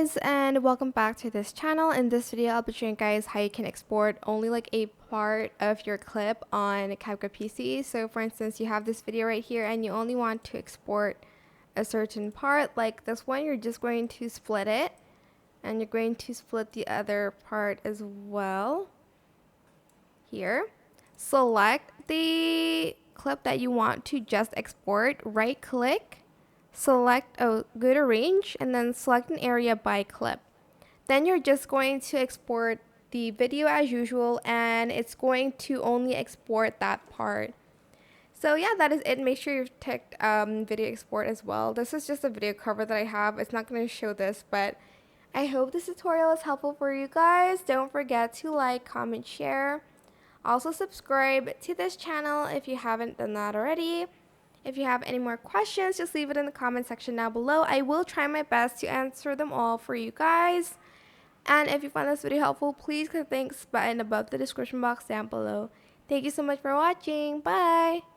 guys, and welcome back to this channel. In this video I'll be showing you guys how you can export only like a part of your clip on CapCut PC. So for instance, you have this video right here and you only want to export a certain part like this one. You're just going to split it, and you're going to split the other part as well. Here, select the clip that you want to just export, right click, select go to range, and then select an area by clip. Then you're just going to export the video as usual, and it's going to only export that part. So yeah, that is it. Make sure you've ticked video export as well. This is just a video cover that I have. It's not going to show this, but I hope this tutorial is helpful for you guys. Don't forget to like, comment, share. Also subscribe to this channel if you haven't done that already. If you have any more questions, just leave it in the comment section down below. I will try my best to answer them all for you guys. And if you found this video helpful, please click the thanks button above the description box down below. Thank you so much for watching. Bye!